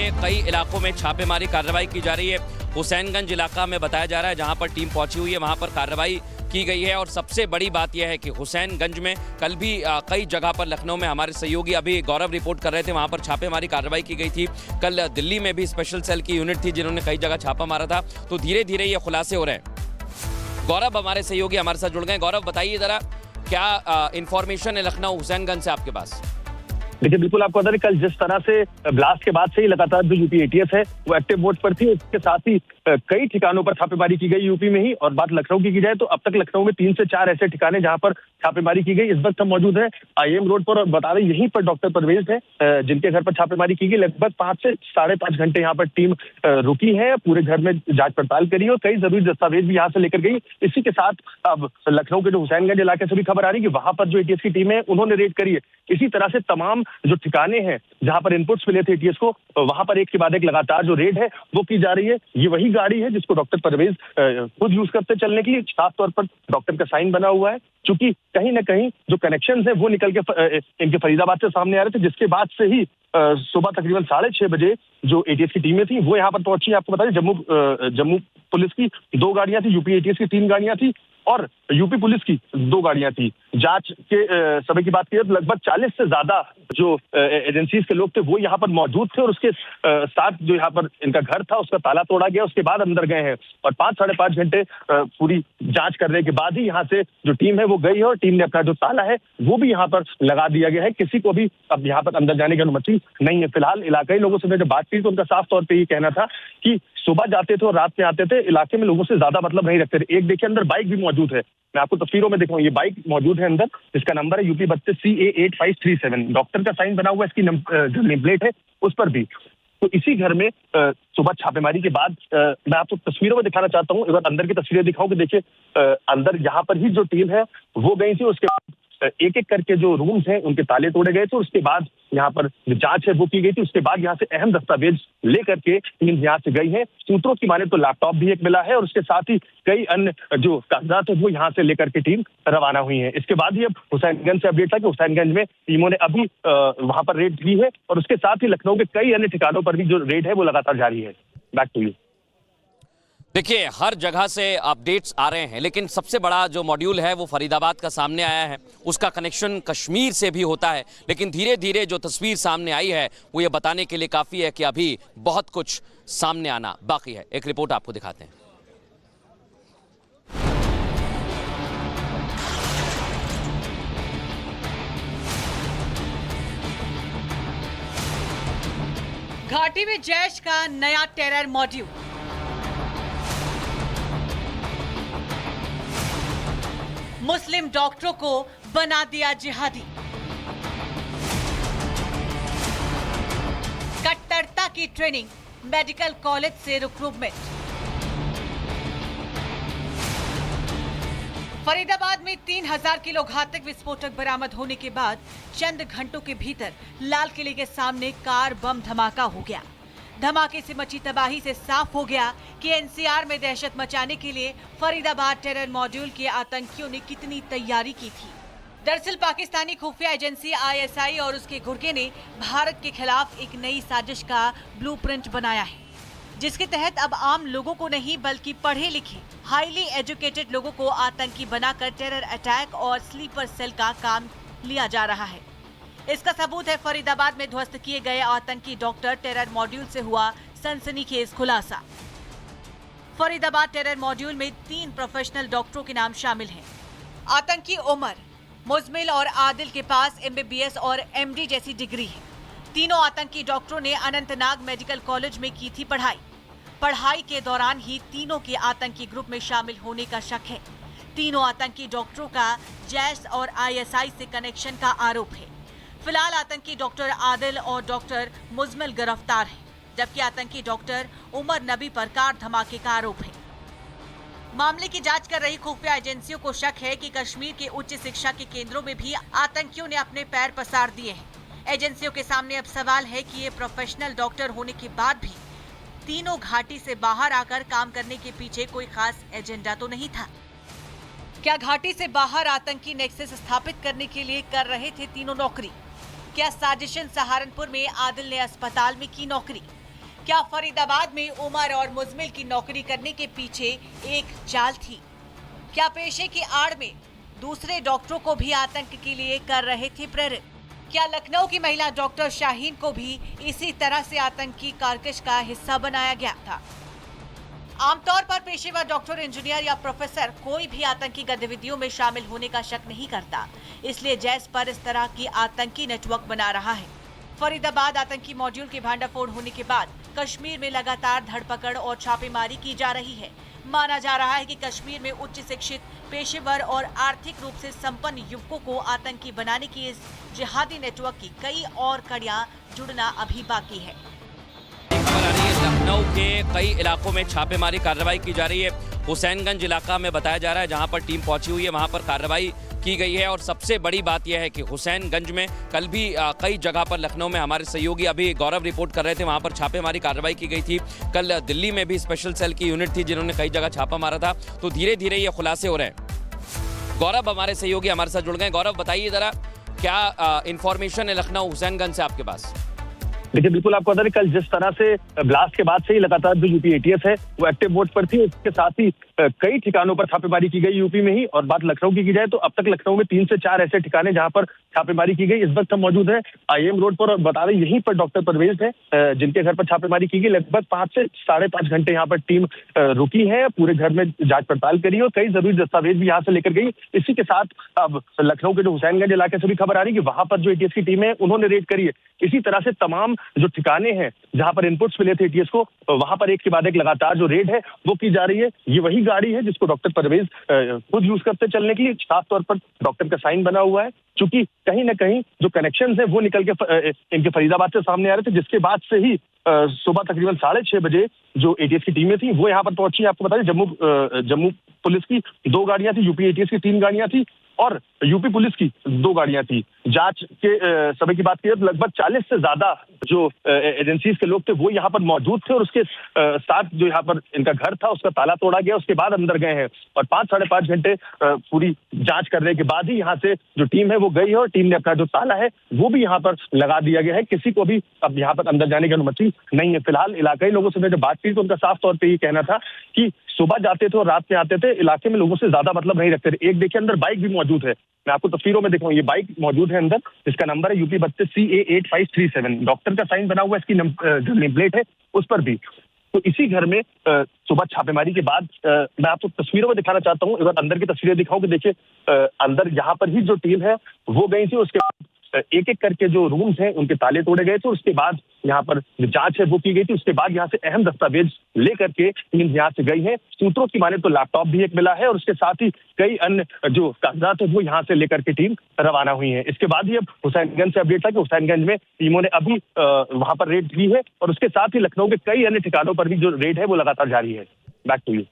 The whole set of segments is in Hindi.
में कई इलाकों में छापेमारी कार्रवाई की जा रही है। हुसैनगंज इलाका में बताया जा रहा है जहां पर टीम पहुंची हुई है, वहां पर कार्रवाई की गई है। और सबसे बड़ी बात यह है कि हुसैनगंज में कल भी कई जगह पर, लखनऊ में हमारे सहयोगी अभी गौरव रिपोर्ट कर रहे थे, वहां पर छापेमारी कार्रवाई की गई थी। कल दिल्ली में भी स्पेशल सेल की यूनिट थी जिन्होंने कई जगह छापा मारा था। तो धीरे धीरे ये खुलासे हो रहे हैं। गौरव हमारे सहयोगी हमारे साथ जुड़ गए। गौरव, बताइए जरा क्या इंफॉर्मेशन है लखनऊ हुसैनगंज से आपके पास? देखिए, बिल्कुल आपको बता दें, कल जिस तरह से ब्लास्ट के बाद से ही लगातार जो यूपी एटीएस है वो एक्टिव मोड पर थी। इसके साथ ही कई ठिकानों पर छापेमारी की गई यूपी में ही। और बात लखनऊ की जाए तो अब तक लखनऊ में 3 से 4 ऐसे ठिकाने जहां पर छापेमारी की गई। इस वक्त हम मौजूद है आईएम रोड पर और बता दें यहीं पर डॉक्टर परवेज है जिनके घर पर छापेमारी की गई। लगभग 5 से 5.5 घंटे यहाँ पर टीम रुकी है, पूरे घर में जांच पड़ताल करी और कई जरूरी दस्तावेज भी यहाँ से लेकर गई। इसी के साथ अब लखनऊ के जो हुसैनगंज इलाके से भी खबर आ रही है कि वहां पर जो एटीएस की टीम है उन्होंने रेड करी है। इसी तरह से तमाम जो ठिकाने हैं जहां पर इनपुट्स मिले थे एटीएस को, वहां पर एक के बाद एक लगातार जो रेड है वो की जा रही है। ये वही गाड़ी है जिसको डॉक्टर परवेज खुद यूज करते चलने के लिए। खास तौर पर डॉक्टर का साइन बना हुआ है, क्योंकि कहीं ना कहीं जो कनेक्शन है वो निकल के इनके फरीदाबाद से सामने आ रहे थे, जिसके बाद से ही सुबह तकरीबन 6:30 बजे जो एटीएस की टीमें थी वो यहाँ पर पहुंची। आपको बता दें जम्मू पुलिस की 2 गाड़ियां थी, यूपी एटीएस की 3 गाड़ियां थी और यूपी पुलिस की 2 गाड़ियां थी। जांच के समय की बात करें तो लगभग 40 से ज्यादा जो एजेंसीज के लोग थे वो यहाँ पर मौजूद थे और उसके साथ जो यहाँ पर इनका घर था उसका ताला तोड़ा गया, उसके बाद अंदर गए हैं और 5-5.5 घंटे पूरी जांच करने के बाद ही यहाँ से जो टीम है वो गई है और टीम ने अपना जो ताला है वो भी यहाँ पर लगा दिया गया है। किसी को भी अब यहाँ पर अंदर जाने की अनुमति नहीं है। फिलहाल इलाकाई लोगों से जब बात की तो उनका साफ तौर पर ये कहना था कि सुबह जाते थे और रात में आते थे, इलाके में लोगों से ज्यादा मतलब नहीं रखते थे। एक देखिए अंदर बाइक भी मौजूद है, मैं आपको तस्वीरों में दिखाऊं, ये बाइक मौजूद है अंदर, जिसका नंबर है यूपी 32 CA8537। डॉक्टर का साइन बना हुआ है, इसकी जो नेम प्लेट है उस पर भी। तो इसी घर में सुबह छापेमारी के बाद मैं आपको तस्वीरों में दिखाना चाहता हूँ, एक बार अंदर की तस्वीरें दिखाऊं कि देखिए अंदर यहाँ पर ही जो टीम है वो गई थी। उसके बाद एक एक करके जो रूम्स हैं उनके ताले तोड़े गए थे। उसके बाद यहाँ पर जो जांच है वो की गई थी। उसके बाद यहाँ से अहम दस्तावेज लेकर के टीम यहाँ से गई है। सूत्रों की माने तो लैपटॉप भी एक मिला है और उसके साथ ही कई अन्य जो कागजात है वो यहाँ से लेकर के टीम रवाना हुई है। इसके बाद ही अब हुसैनगंज से अपडेट था कि हुसैनगंज में टीमों ने अभी वहां पर रेड की है और उसके साथ ही लखनऊ के कई अन्य ठिकानों पर भी जो रेड है वो लगातार जारी है। Back to you. देखिए, हर जगह से अपडेट्स आ रहे हैं, लेकिन सबसे बड़ा जो मॉड्यूल है वो फरीदाबाद का सामने आया है। उसका कनेक्शन कश्मीर से भी होता है, लेकिन धीरे धीरे जो तस्वीर सामने आई है वो ये बताने के लिए काफ़ी है कि अभी बहुत कुछ सामने आना बाकी है। एक रिपोर्ट आपको दिखाते हैं। घाटी में जैश का नया टेरर मॉड्यूल। मुस्लिम डॉक्टरों को बना दिया जिहादी। कट्टरता की ट्रेनिंग, मेडिकल कॉलेज से रिक्रूटमेंट। फरीदाबाद में 3000 किलो घातक विस्फोटक बरामद होने के बाद चंद घंटों के भीतर लाल किले के सामने कार बम धमाका हो गया। धमाके से मची तबाही से साफ हो गया कि एनसीआर में दहशत मचाने के लिए फरीदाबाद टेरर मॉड्यूल के आतंकियों ने कितनी तैयारी की थी। दरअसल पाकिस्तानी खुफिया एजेंसी आईएसआई और उसके गुर्गे ने भारत के खिलाफ एक नई साजिश का ब्लूप्रिंट बनाया है, जिसके तहत अब आम लोगों को नहीं बल्कि पढ़े लिखे हाईली एजुकेटेड लोगों को आतंकी बनाकर टेरर अटैक और स्लीपर सेल का काम लिया जा रहा है। इसका सबूत है फरीदाबाद में ध्वस्त किए गए आतंकी डॉक्टर टेरर मॉड्यूल से हुआ सनसनीखेज खुलासा। फरीदाबाद टेरर मॉड्यूल में 3 प्रोफेशनल डॉक्टरों के नाम शामिल हैं। आतंकी उमर, मुजमिल और आदिल के पास एमबीबीएस और एमडी जैसी डिग्री है। तीनों आतंकी डॉक्टरों ने अनंतनाग मेडिकल कॉलेज में की थी पढ़ाई के दौरान ही तीनों के आतंकी ग्रुप में शामिल होने का शक है। तीनों आतंकी डॉक्टरों का जैश और आईएसआई से कनेक्शन का आरोप है। फिलहाल आतंकी डॉक्टर आदिल और डॉक्टर मुजमिल गिरफ्तार हैं, जबकि आतंकी डॉक्टर उमर नबी पर कार धमाके का आरोप है। मामले की जांच कर रही खुफिया एजेंसियों को शक है कि कश्मीर के उच्च शिक्षा के केंद्रों में भी आतंकियों ने अपने पैर पसार दिए हैं। एजेंसियों के सामने अब सवाल है कि ये प्रोफेशनल डॉक्टर होने के बाद भी तीनों घाटी से बाहर आकर काम करने के पीछे कोई खास एजेंडा तो नहीं था। क्या घाटी से बाहर आतंकी नेक्सस स्थापित करने के लिए कर रहे थे तीनों नौकरी? क्या साजिशन सहारनपुर में आदिल ने अस्पताल में की नौकरी? क्या फरीदाबाद में उमर और मुजमिल की नौकरी करने के पीछे एक चाल थी? क्या पेशे की आड़ में दूसरे डॉक्टरों को भी आतंक के लिए कर रहे थे प्रेरित? क्या लखनऊ की महिला डॉक्टर शाहीन को भी इसी तरह से आतंकी कारकश का हिस्सा बनाया गया था? आमतौर पर पेशेवर डॉक्टर, इंजीनियर या प्रोफेसर कोई भी आतंकी गतिविधियों में शामिल होने का शक नहीं करता, इसलिए जैस पर इस तरह की आतंकी नेटवर्क बना रहा है। फरीदाबाद आतंकी मॉड्यूल के भांडाफोड़ होने के बाद कश्मीर में लगातार धरपकड़ और छापेमारी की जा रही है। माना जा रहा है कि कश्मीर में उच्च शिक्षित, पेशेवर और आर्थिक रूप से संपन्न युवकों को आतंकी बनाने की इस जिहादी नेटवर्क की कई और कड़ियां जुड़ना अभी बाकी है। खबर आ रही है, लखनऊ के कई इलाकों में छापेमारी कार्रवाई की जा रही है। हुसैनगंज इलाका में बताया जा रहा है, जहां पर टीम पहुंची हुई है, वहां पर कार्रवाई की गई है। और सबसे बड़ी बात यह है कि हुसैनगंज में कल भी कई जगह पर, लखनऊ में हमारे सहयोगी अभी गौरव रिपोर्ट कर रहे थे, वहां पर छापेमारी कार्रवाई की गई थी। कल दिल्ली में भी स्पेशल सेल की यूनिट थी जिन्होंने कई जगह छापा मारा था। तो धीरे धीरे ये खुलासे हो रहे हैं। गौरव हमारे सहयोगी हमारे साथ जुड़ गए। गौरव, बताइए जरा, क्या इंफॉर्मेशन है लखनऊ हुसैनगंज से आपके पास? देखिए, बिल्कुल आपको बता दें, कल जिस तरह से ब्लास्ट के बाद से ही लगातार जो यूपी एटीएस है वो एक्टिव मोड पर थी। इसके साथ ही कई ठिकानों पर छापेमारी की गई यूपी में ही। और बात लखनऊ की जाए तो अब तक लखनऊ में 3 से 4 ऐसे ठिकाने जहां पर छापेमारी की गई। इस वक्त हम मौजूद है IIM रोड पर और बता दें यहीं पर डॉक्टर परवेज है जिनके घर पर छापेमारी की गई। लगभग 5 से 5.5 घंटे यहाँ पर टीम रुकी है, पूरे घर में जांच पड़ताल करी और कई जरूरी दस्तावेज भी यहाँ से लेकर गई। इसी के साथ अब लखनऊ के जो हुसैनगंज इलाके से भी खबर आ रही है कि वहां पर जो एटीएस की टीम है उन्होंने रेड करी है। इसी तरह से तमाम जो ठिकाने हैं जहां पर इनपुट्स मिले थे एटीएस को, वहां पर एक के बाद एक लगातार जो रेड है वो की जा रही है। ये वही गाड़ी है जिसको डॉक्टर परवेज खुद यूज करते चलने के लिए। खास तौर पर डॉक्टर का साइन बना हुआ है, क्योंकि कहीं ना कहीं जो कनेक्शंस है वो निकल के इनके फरीदाबाद से सामने आ रहे थे, जिसके बाद से ही सुबह तकरीबन 6:30 बजे जो एटीएस की टीमें थी वो यहाँ पर पहुंची। आपको बता दें जम्मू पुलिस की 2 गाड़ियां थी, यूपी एटीएस की 3 गाड़ियां थी और यूपी पुलिस की 2 गाड़ियां थी। जांच के समय की बात की तो लगभग 40 से ज्यादा जो एजेंसीज के लोग थे वो यहाँ पर मौजूद थे और उसके साथ जो यहाँ पर इनका घर था उसका ताला तोड़ा गया। उसके बाद अंदर गए हैं और 5-5.5 घंटे पूरी जांच करने के बाद ही यहाँ से जो टीम है वो गई है और टीम ने अपना जो ताला है वो भी यहाँ पर लगा दिया गया है। किसी को भी अब यहाँ पर अंदर जाने की अनुमति नहीं है। फिलहाल इलाकाई लोगों से जब बात की तो उनका साफ तौर पर ये कहना था कि सुबह जाते थे और रात में आते थे, इलाके में लोगों से ज्यादा मतलब नहीं रखते थे। एक देखिए अंदर बाइक भी मौजूद है, मैं आपको तस्वीरों में दिखाऊं, ये बाइक मौजूद है अंदर, जिसका नंबर है UP 32 CA8537। डॉक्टर का साइन बना हुआ है, इसकी जो नेम प्लेट है उस पर भी। तो इसी घर में सुबह छापेमारी के बाद मैं आपको तस्वीरों में दिखाना चाहता हूँ, एक बार अंदर की तस्वीरें दिखाऊं कि देखिए अंदर यहाँ पर ही जो टीम है वो गई थी। उसके बाद एक एक करके जो रूम्स हैं उनके ताले तोड़े गए थे। उसके बाद यहाँ पर जो जांच है वो की गई थी। उसके बाद यहाँ से अहम दस्तावेज लेकर के टीम यहाँ से गई है। सूत्रों की माने तो लैपटॉप भी एक मिला है और उसके साथ ही कई अन्य जो कागजात है वो यहाँ से लेकर के टीम रवाना हुई है। इसके बाद ही अब हुसैनगंज से अपडेट था कि हुसैनगंज में टीमों ने अभी वहां पर रेड की है और उसके साथ ही लखनऊ के कई अन्य ठिकानों पर भी जो रेड है वो लगातार जारी है। Back to you.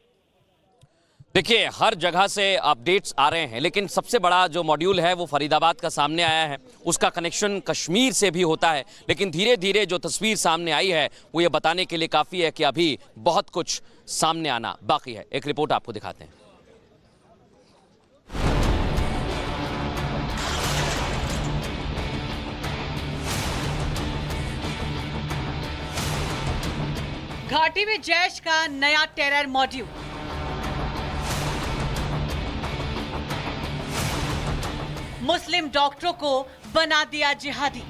देखिए, हर जगह से अपडेट्स आ रहे हैं, लेकिन सबसे बड़ा जो मॉड्यूल है वो फरीदाबाद का सामने आया है। उसका कनेक्शन कश्मीर से भी होता है, लेकिन धीरे धीरे जो तस्वीर सामने आई है वो ये बताने के लिए काफ़ी है कि अभी बहुत कुछ सामने आना बाकी है। एक रिपोर्ट आपको दिखाते हैं। घाटी में जैश का नया टेरर मॉड्यूल। मुस्लिम डॉक्टरों को बना दिया जिहादी।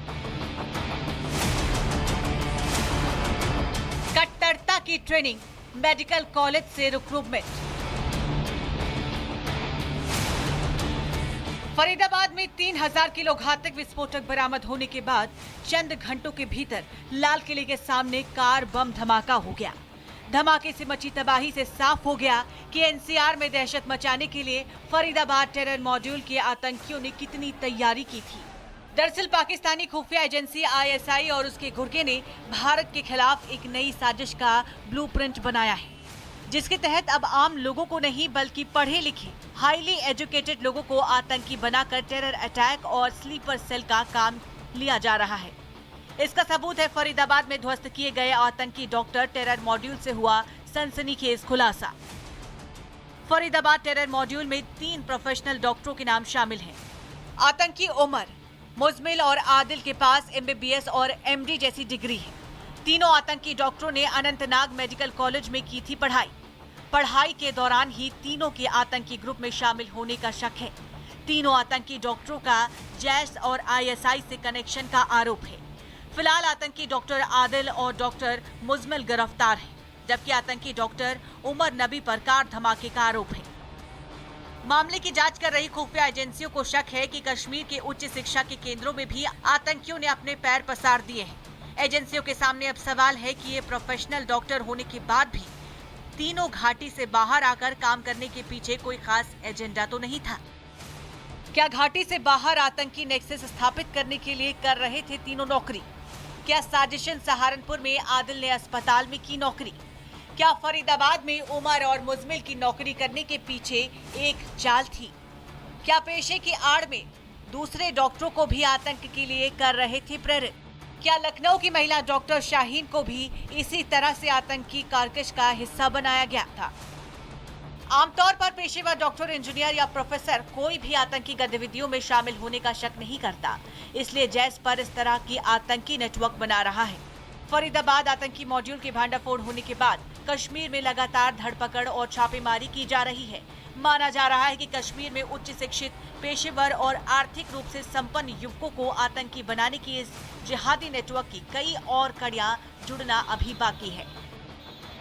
कट्टरता की ट्रेनिंग, मेडिकल कॉलेज से रिक्रूटमेंट। फरीदाबाद में 3000 किलो घातक विस्फोटक बरामद होने के बाद चंद घंटों के भीतर लाल किले के सामने कार बम धमाका हो गया। धमाके से मची तबाही से साफ हो गया कि NCR में दहशत मचाने के लिए फरीदाबाद टेरर मॉड्यूल के आतंकियों ने कितनी तैयारी की थी। दरअसल पाकिस्तानी खुफिया एजेंसी ISI और उसके गुर्गे ने भारत के खिलाफ एक नई साजिश का ब्लूप्रिंट बनाया है, जिसके तहत अब आम लोगों को नहीं बल्कि पढ़े लिखे हाईली एजुकेटेड लोगों को आतंकी बनाकर टेरर अटैक और स्लीपर सेल का काम लिया जा रहा है। इसका सबूत है फरीदाबाद में ध्वस्त किए गए आतंकी डॉक्टर टेरर मॉड्यूल से हुआ सनसनीखेज खुलासा। फरीदाबाद टेरर मॉड्यूल में 3 प्रोफेशनल डॉक्टरों के नाम शामिल हैं। आतंकी उमर, मुजमिल और आदिल के पास MBBS और MD जैसी डिग्री है। तीनों आतंकी डॉक्टरों ने अनंतनाग मेडिकल कॉलेज में की थी पढ़ाई के दौरान ही तीनों के आतंकी ग्रुप में शामिल होने का शक है। तीनों आतंकी डॉक्टरों का जैश और आईएसआई से कनेक्शन का आरोप है। फिलहाल आतंकी डॉक्टर आदिल और डॉक्टर मुजमिल गिरफ्तार हैं, जबकि आतंकी डॉक्टर उमर नबी पर कार धमाके का आरोप है। मामले की जांच कर रही खुफिया एजेंसियों को शक है कि कश्मीर के उच्च शिक्षा के केंद्रों में भी आतंकियों ने अपने पैर पसार दिए हैं। एजेंसियों के सामने अब सवाल है कि ये प्रोफेशनल डॉक्टर होने के बाद भी तीनों घाटी से बाहर आकर काम करने के पीछे कोई खास एजेंडा तो नहीं था। क्या घाटी से बाहर आतंकी नेक्सस स्थापित करने के लिए कर रहे थे तीनों नौकरी? क्या साजिशन सहारनपुर में आदिल ने अस्पताल में की नौकरी? क्या फरीदाबाद में उमर और मुजमिल की नौकरी करने के पीछे एक चाल थी? क्या पेशे की आड़ में दूसरे डॉक्टरों को भी आतंक के लिए कर रहे थे प्रेरित? क्या लखनऊ की महिला डॉक्टर शाहीन को भी इसी तरह से आतंकी कारकश का हिस्सा बनाया गया था? आमतौर पर पेशेवर डॉक्टर, इंजीनियर या प्रोफेसर कोई भी आतंकी गतिविधियों में शामिल होने का शक नहीं करता, इसलिए जैश पर इस तरह की आतंकी नेटवर्क बना रहा है। फरीदाबाद आतंकी मॉड्यूल के भांडाफोड़ होने के बाद कश्मीर में लगातार धरपकड़ और छापेमारी की जा रही है। माना जा रहा है कि कश्मीर में उच्च शिक्षित, पेशेवर और आर्थिक रूप से संपन्न युवकों को आतंकी बनाने की इस जिहादी नेटवर्क की कई और कड़ियां जुड़ना अभी बाकी है।